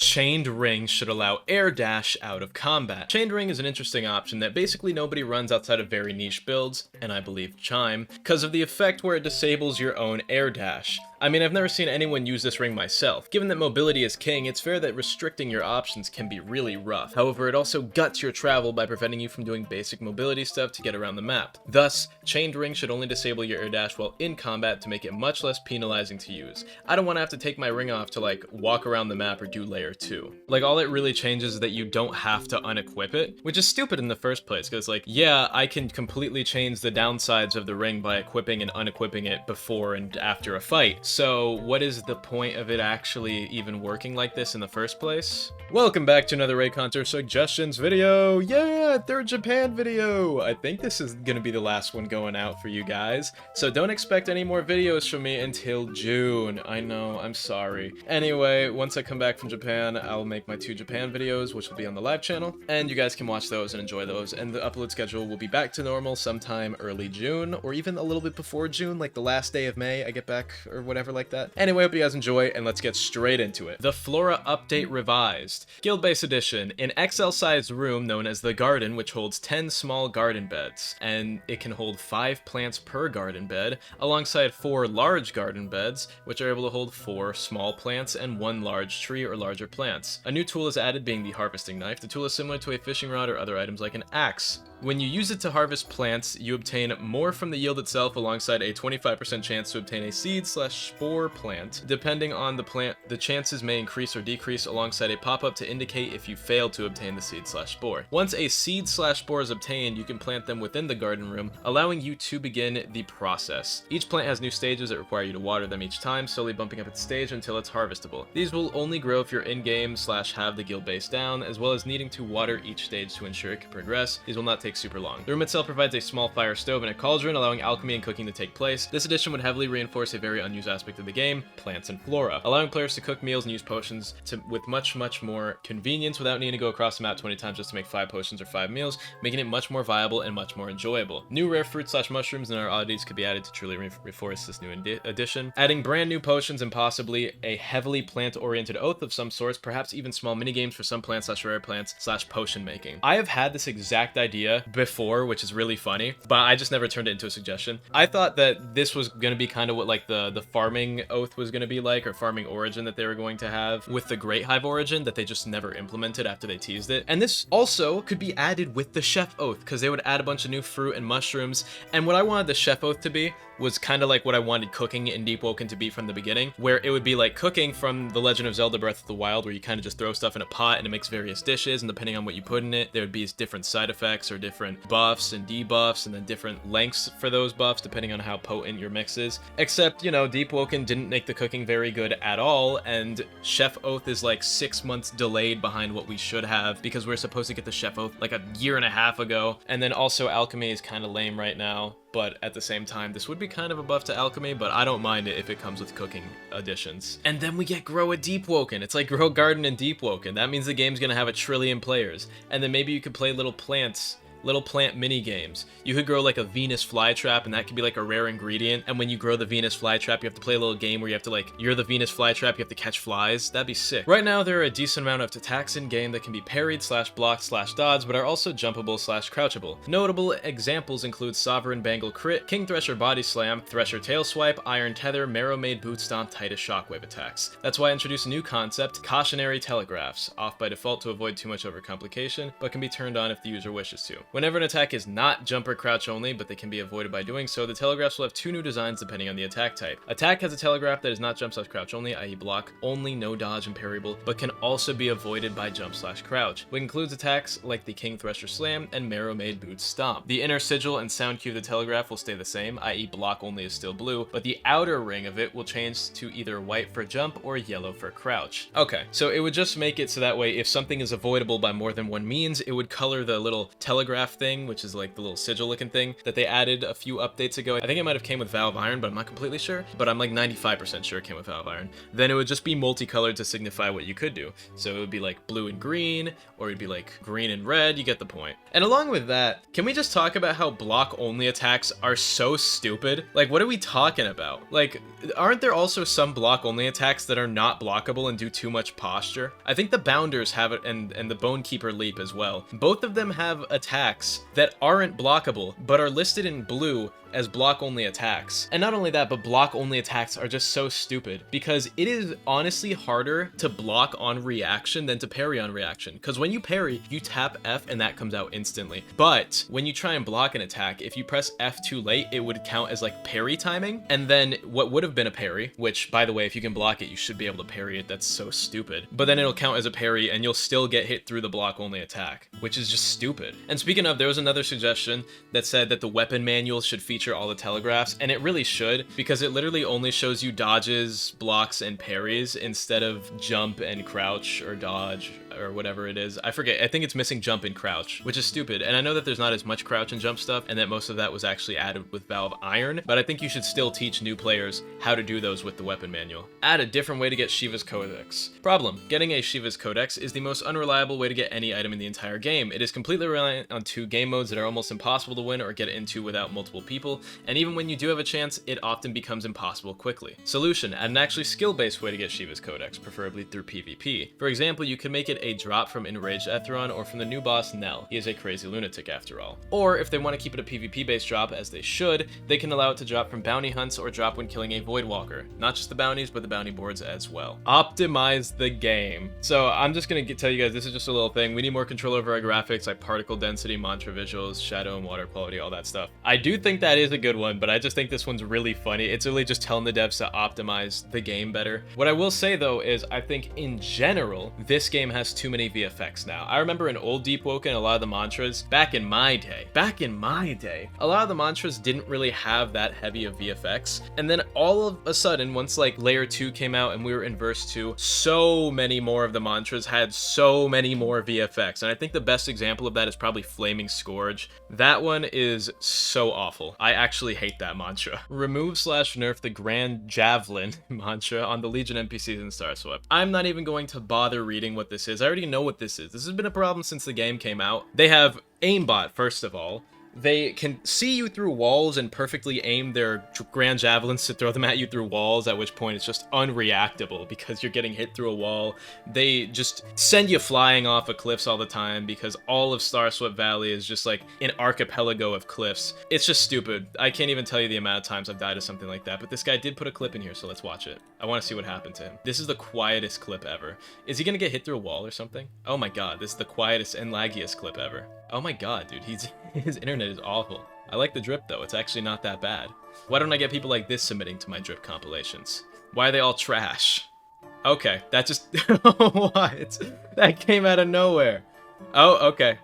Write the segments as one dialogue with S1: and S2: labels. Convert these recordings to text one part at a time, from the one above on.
S1: Chained Ring should allow air dash out of combat. Chained Ring is an interesting option that basically nobody runs outside of very niche builds, and I believe Chime, because of the effect where it disables your own air dash. I mean, I've never seen anyone use this ring myself. Given that mobility is king, it's fair that restricting your options can be really rough. However, it also guts your travel by preventing you from doing basic mobility stuff to get around the map. Thus, Chained Ring should only disable your air dash while in combat to make it much less penalizing to use. I don't want to have to take my ring off to like walk around the map or do layer 2. Like, all it really changes is that you don't have to unequip it, which is stupid in the first place, because like, yeah, I can completely change the downsides of the ring by equipping and unequipping it before and after a fight. So what is the point of it actually even working like this in the first place? Welcome back to another Reaconteur suggestions video. Yeah, third Japan video. I think this is gonna be the last one going out for you guys, so don't expect any more videos from me until June. I know, I'm sorry. Anyway, once I come back from Japan, I'll make my 2 Japan videos, which will be on the live channel, and you guys can watch those and enjoy those, and the upload schedule will be back to normal sometime early June, or even a little bit before June, like the last day of May I get back, or whatever like that. Anyway, hope you guys enjoy, and let's get straight into it. The Flora Update Revised. Guild-based edition. An XL-sized room known as the Garden, which holds 10 small garden beds, and it can hold 5 plants per garden bed, alongside 4 large garden beds, which are able to hold 4 small plants and 1 large tree or larger plants. A new tool is added, being the harvesting knife. The tool is similar to a fishing rod or other items like an axe. When you use it to harvest plants, you obtain more from the yield itself alongside a 25% chance to obtain a seed/spore plant. Depending on the plant, the chances may increase or decrease alongside a pop-up to indicate if you fail to obtain the seed/spore. Once a seed/spore is obtained, you can plant them within the garden room, allowing you to begin the process. Each plant has new stages that require you to water them each time, slowly bumping up its stage until it's harvestable. These will only grow if you're in-game/have the guild base down, as well as needing to water each stage to ensure it can progress. These will not take super long. The room itself provides a small fire stove and a cauldron, allowing alchemy and cooking to take place. This addition would heavily reinforce a very unused aspect of the game, plants and flora, allowing players to cook meals and use potions with much more convenience without needing to go across the map 20 times just to make 5 potions or 5 meals, making it much more viable and much more enjoyable. New rare fruits/mushrooms and other oddities could be added to truly reinforce this new addition, adding brand new potions and possibly a heavily plant-oriented oath of some sorts, perhaps even small minigames for some plants/rare plants/potion making. I have had this exact idea before, which is really funny, but I just never turned it into a suggestion. I thought that this was going to be kind of what like the farming oath was going to be like, or farming origin that they were going to have with the Great Hive origin that they just never implemented after they teased it. And this also could be added with the chef oath, because they would add a bunch of new fruit and mushrooms. And what I wanted the chef oath to be was kind of like what I wanted cooking in Deepwoken to be from the beginning, where it would be like cooking from The Legend of Zelda Breath of the Wild, where you kind of just throw stuff in a pot and it makes various dishes, and depending on what you put in it, there would be different side effects or different buffs and debuffs, and then different lengths for those buffs depending on how potent your mix is. Except, you know, Deepwoken didn't make the cooking very good at all, and Chef Oath is like 6 months delayed behind what we should have, because we're supposed to get the Chef Oath like a year and a half ago. And then also alchemy is kind of lame right now, but at the same time, this would be kind of a buff to alchemy, but I don't mind it if it comes with cooking additions. And then we get Grow a Deepwoken. It's like Grow Garden and Deepwoken. That means the game's gonna have 1 trillion players. And then maybe you could play little plant mini games. You could grow like a Venus flytrap, and that could be like a rare ingredient, and when you grow the Venus flytrap, you have to play a little game where you have to like, you're the Venus flytrap, you have to catch flies. That'd be sick. Right now there are a decent amount of attacks in game that can be parried/blocked/dodged, but are also jumpable/crouchable. Notable examples include Sovereign Bangle Crit, King Thresher Body Slam, Thresher Tail Swipe, Iron Tether, Marrow Maid Boot Stomp, Titus Shockwave attacks. That's why I introduced a new concept, Cautionary Telegraphs, off by default to avoid too much overcomplication, but can be turned on if the user wishes to. Whenever an attack is not jump or crouch only, but they can be avoided by doing so, the telegraphs will have 2 new designs depending on the attack type. Attack has a telegraph that is not jump/crouch only, i.e. block only, no dodge and parryable, but can also be avoided by jump/crouch, which includes attacks like the King Thresher Slam and Marrow Maid Boot Stomp. The inner sigil and sound cue of the telegraph will stay the same, i.e. block only is still blue, but the outer ring of it will change to either white for jump or yellow for crouch. Okay, so it would just make it so that way if something is avoidable by more than one means, it would color the little telegraph holograph thing, which is like the little sigil looking thing that they added a few updates ago. I think it might have came with Valve Iron, but I'm not completely sure. But I'm like 95% sure it came with Valve Iron. Then it would just be multicolored to signify what you could do. So it would be like blue and green, or it'd be like green and red. You get the point. And along with that, can we just talk about how block only attacks are so stupid? Like, what are we talking about? Like, aren't there also some block only attacks that are not blockable and do too much posture? I think the Bounders have it, and the Bonekeeper Leap as well. Both of them have attacks that aren't blockable, but are listed in blue as block only attacks. And not only that, but block only attacks are just so stupid, because it is honestly harder to block on reaction than to parry on reaction. Because when you parry, you tap F and that comes out instantly. But when you try and block an attack, if you press F too late, it would count as like parry timing. And then what would have been a parry, which by the way, if you can block it, you should be able to parry it. That's so stupid. But then it'll count as a parry and you'll still get hit through the block only attack, which is just stupid. And speaking of, there was another suggestion that said that the weapon manual should feature all the telegraphs, and it really should, because it literally only shows you dodges, blocks, and parries instead of jump and crouch or dodge or whatever it is. I forget. I think it's missing jump and crouch, which is stupid. And I know that there's not as much crouch and jump stuff, and that most of that was actually added with Valve Iron, but I think you should still teach new players how to do those with the weapon manual. Add a different way to get Shiva's Codex. Problem: getting a Shiva's Codex is the most unreliable way to get any item in the entire game. It is completely reliant on 2 game modes that are almost impossible to win or get into without multiple people, and even when you do have a chance, it often becomes impossible quickly. Solution: add an actually skill-based way to get Shiva's Codex, preferably through PvP. For example, you can make it a drop from Enraged Etheron or from the new boss Nell. He is a crazy lunatic after all. Or if they want to keep it a PvP-based drop, as they should, they can allow it to drop from bounty hunts or drop when killing a Voidwalker. Not just the bounties, but the bounty boards as well. Optimize the game. So I'm just gonna tell you guys, this is just a little thing. We need more control over our graphics, like particle density, mantra visuals, shadow and water quality, all that stuff. I do think that is a good one, but I just think this one's really funny. It's really just telling the devs to optimize the game better. What I will say though is I think in general, this game has too many VFX now. I remember in old Deepwoken, a lot of the mantras, back in my day, a lot of the mantras didn't really have that heavy of VFX. And then all of a sudden, once like layer 2 came out and we were in verse 2, so many more of the mantras had so many more VFX. And I think the best example of that is probably Flaming Scourge. That one is so awful. I actually hate that mantra. Remove/nerf the Grand Javelin mantra on the Legion NPCs in Starswept. I'm not even going to bother reading what this is. I already know what this is. This has been a problem since the game came out. They have aimbot, first of all. They can see you through walls and perfectly aim their grand javelins to throw them at you through walls, at which point it's just unreactable because you're getting hit through a wall. They just send you flying off of cliffs all the time because all of Starswept Valley is just like an archipelago of cliffs. It's just stupid. I can't even tell you the amount of times I've died to something like that, but this guy did put a clip in here, so let's watch it. I want to see what happened to him. This is the quietest clip ever. Is he gonna get hit through a wall or something? Oh my god, this is the quietest and laggiest clip ever. Oh my god, dude, his internet is awful. I like the drip though, it's actually not that bad. Why don't I get people like this submitting to my drip compilations? Why are they all trash? Okay, that just... What? That came out of nowhere. Oh, okay.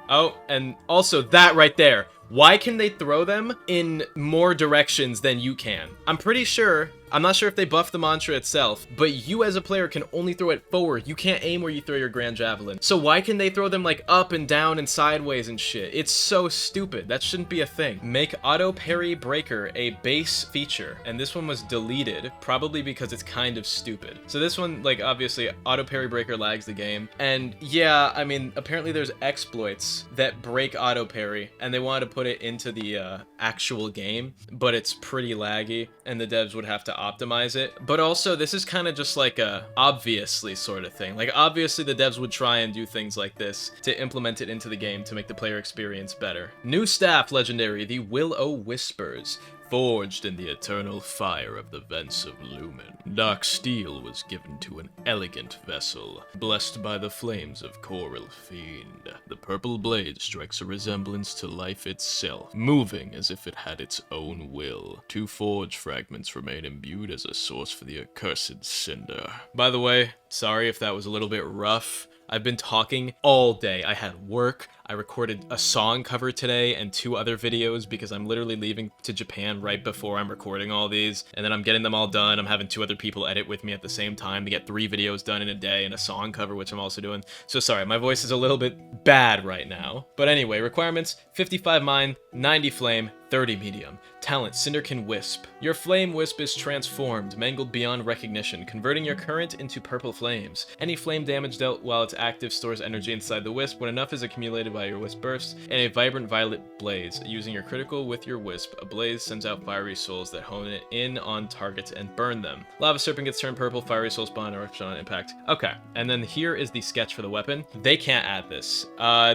S1: Oh, and also that right there. Why can they throw them in more directions than you can? I'm pretty sure, I'm not sure if they buffed the mantra itself, but you as a player can only throw it forward. You can't aim where you throw your Grand Javelin. So why can they throw them like up and down and sideways and shit? It's so stupid. That shouldn't be a thing. Make auto parry breaker a base feature. And this one was deleted, probably because it's kind of stupid. So this one, like obviously auto parry breaker lags the game. And yeah, I mean, apparently there's exploits that break auto parry and they wanted to put it into the actual game, but it's pretty laggy and the devs would have to optimize it. But also this is kind of just like a obviously sort of thing. Like obviously the devs would try and do things like this to implement it into the game to make the player experience better. New staff legendary, the Will-O-Whispers. Forged in the eternal fire of the vents of Lumen, dark steel was given to an elegant vessel, blessed by the flames of Coral Fiend. The purple blade strikes a resemblance to life itself, moving as if it had its own will. 2 forge fragments remain imbued as a source for the accursed cinder. By the way, sorry if that was a little bit rough. I've been talking all day. I had work. I recorded a song cover today and 2 other videos because I'm literally leaving to Japan right before I'm recording all these. And then I'm getting them all done. I'm having 2 other people edit with me at the same time to get 3 videos done in a day and a song cover, which I'm also doing. So sorry, my voice is a little bit bad right now. But anyway, requirements: 55 mine, 90 flame, 30 medium. Talent: Cinderkin Wisp. Your flame wisp is transformed, mangled beyond recognition, converting your current into purple flames. Any flame damage dealt while it's active stores energy inside the wisp. When enough is accumulated by your wisp bursts, and a vibrant violet blaze. Using your critical with your wisp, a blaze sends out fiery souls that hone it in on targets and burn them. Lava serpent gets turned purple, fiery soul spawn eruption on impact. Okay, and then here is the sketch for the weapon. They can't add this.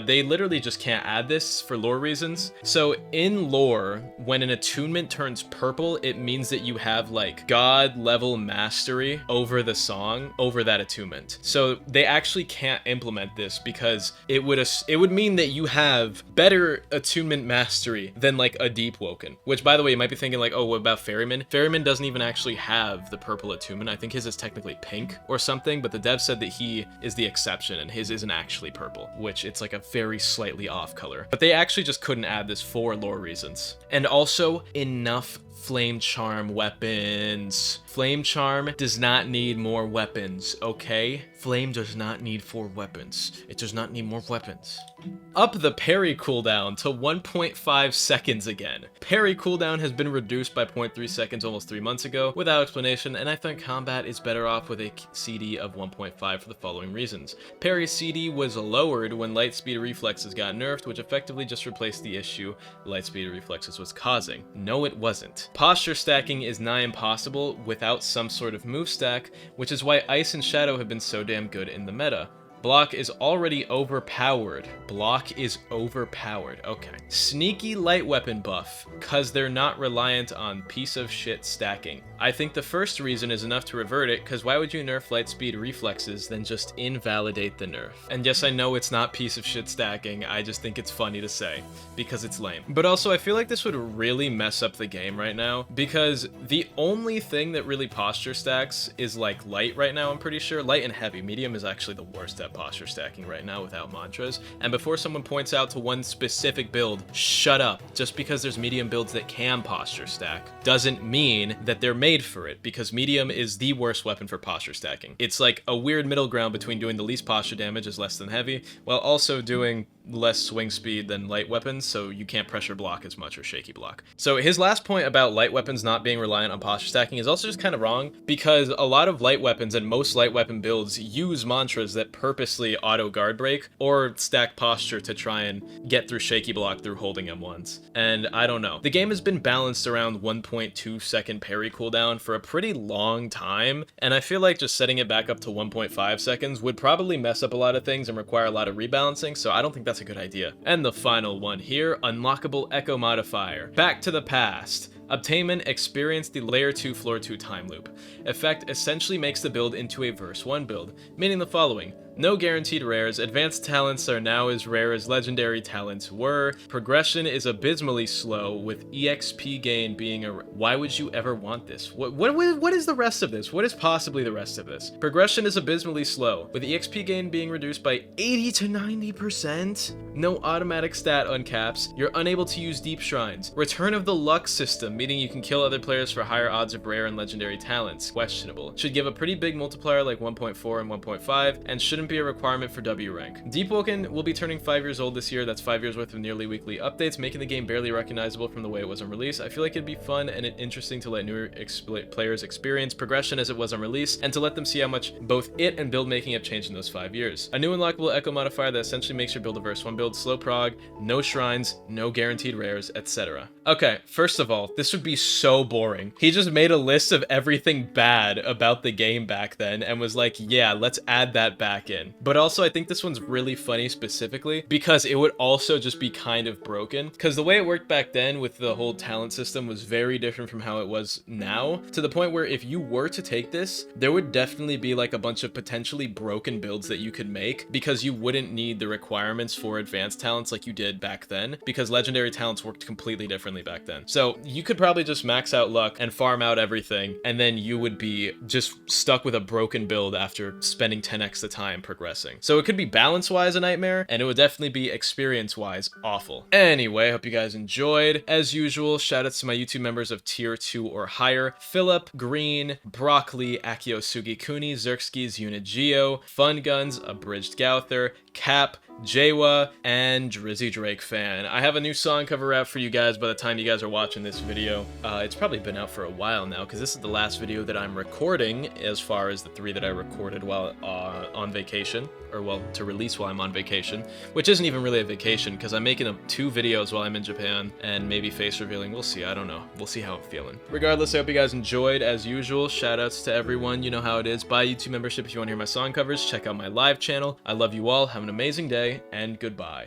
S1: They literally just can't add this for lore reasons. So in lore, when an attunement turns purple, it means that you have like god level mastery over the song, over that attunement. So they actually can't implement this because it would mean that you have better attunement mastery than like a Deepwoken. Which, by the way, you might be thinking like, oh, what about Ferryman? Ferryman doesn't even actually have the purple attunement. I think his is technically pink or something, but the dev said that he is the exception and his isn't actually purple, which it's like a very slightly off color. But they actually just couldn't add this for lore reasons. And also enough flame charm weapons. Flame charm does not need more weapons, okay? Flame does not need 4 weapons. It does not need more weapons. Up the parry cooldown to 1.5 seconds again. Parry cooldown has been reduced by 0.3 seconds almost 3 months ago without explanation, and I think combat is better off with a CD of 1.5 for the following reasons. Parry CD was lowered when light speed reflexes got nerfed, which effectively just replaced the issue light speed reflexes was causing. No, it wasn't. Posture stacking is nigh impossible without some sort of move stack, which is why Ice and Shadow have been so damn good in the meta. Block is already overpowered. Block is overpowered. Okay. Sneaky light weapon buff, cause they're not reliant on piece of shit stacking. I think the first reason is enough to revert it, cause why would you nerf light speed reflexes then just invalidate the nerf? And yes, I know it's not piece of shit stacking, I just think it's funny to say, because it's lame. But also, I feel like this would really mess up the game right now, because the only thing that really posture stacks is like light right now, I'm pretty sure. Light and heavy. Medium is actually the worst at posture stacking right now without mantras. And before someone points out to one specific build, shut up. Just because there's medium builds that can posture stack doesn't mean that they're made for it, because medium is the worst weapon for posture stacking. It's like a weird middle ground between doing the least posture damage as less than heavy, while also doing less swing speed than light weapons, so you can't pressure block as much or shaky block. So his last point about light weapons not being reliant on posture stacking is also just kind of wrong, because a lot of light weapons and most light weapon builds use mantras that purposely auto guard break or stack posture to try and get through shaky block through holding M1s. And I don't know. The game has been balanced around 1.2 second parry cooldown for a pretty long time, and I feel like just setting it back up to 1.5 seconds would probably mess up a lot of things and require a lot of rebalancing, so I don't think that's a good idea. And the final one here, unlockable echo modifier. Back to the past. Obtainment experienced the layer 2 floor 2 time loop. Effect essentially makes the build into a verse 1 build, meaning the following: no guaranteed rares, advanced talents are now as rare as legendary talents were, progression is abysmally slow, with EXP gain being a... Why would you ever want this? What is the rest of this? What is possibly the rest of this? Progression is abysmally slow, with EXP gain being reduced by 80 to 90%? No automatic stat uncaps, you're unable to use deep shrines. Return of the luck system, meaning you can kill other players for higher odds of rare and legendary talents. Questionable. Should give a pretty big multiplier like 1.4 and 1.5, and shouldn't be a requirement for W rank. Deepwoken will be turning 5 years old this year. That's 5 years worth of nearly weekly updates, making the game barely recognizable from the way it was on release. I feel like it'd be fun and interesting to let newer players experience progression as it was on release, and to let them see how much both it and build making have changed in those 5 years. A new unlockable echo modifier that essentially makes your build a verse 1 build, slow prog, no shrines, no guaranteed rares, etc. Okay, first of all, this would be so boring. He just made a list of everything bad about the game back then and was like, yeah, let's add that back in. But also, I think this one's really funny specifically because it would also just be kind of broken, because the way it worked back then with the whole talent system was very different from how it was now, to the point where if you were to take this, there would definitely be like a bunch of potentially broken builds that you could make, because you wouldn't need the requirements for advanced talents like you did back then, because legendary talents worked completely differently back then. So you could probably just max out luck and farm out everything, and then you would be just stuck with a broken build after spending 10x the time. progressing. So it could be balance-wise a nightmare, and it would definitely be experience-wise awful. Anyway, I hope you guys enjoyed. As usual, shoutouts to my YouTube members of tier 2 or higher: Philip, Green, Broccoli, Akiosugi Kuni, Xerxes Unigeo, Fun Guns, Abridged Gauther, Cap, Jawa, and Drizzy Drake Fan. I have a new song cover out for you guys by the time you guys are watching this video. It's probably been out for a while now, because this is the last video that I'm recording, as far as the 3 that I recorded while on vacation, or well, to release while I'm on vacation, which isn't even really a vacation, because I'm making 2 videos while I'm in Japan, and maybe face revealing. We'll see, I don't know. We'll see how I'm feeling. Regardless, I hope you guys enjoyed. As usual, shoutouts to everyone. You know how it is. Buy YouTube membership if you want to hear my song covers. Check out my live channel. I love you all. Have an amazing day, and goodbye.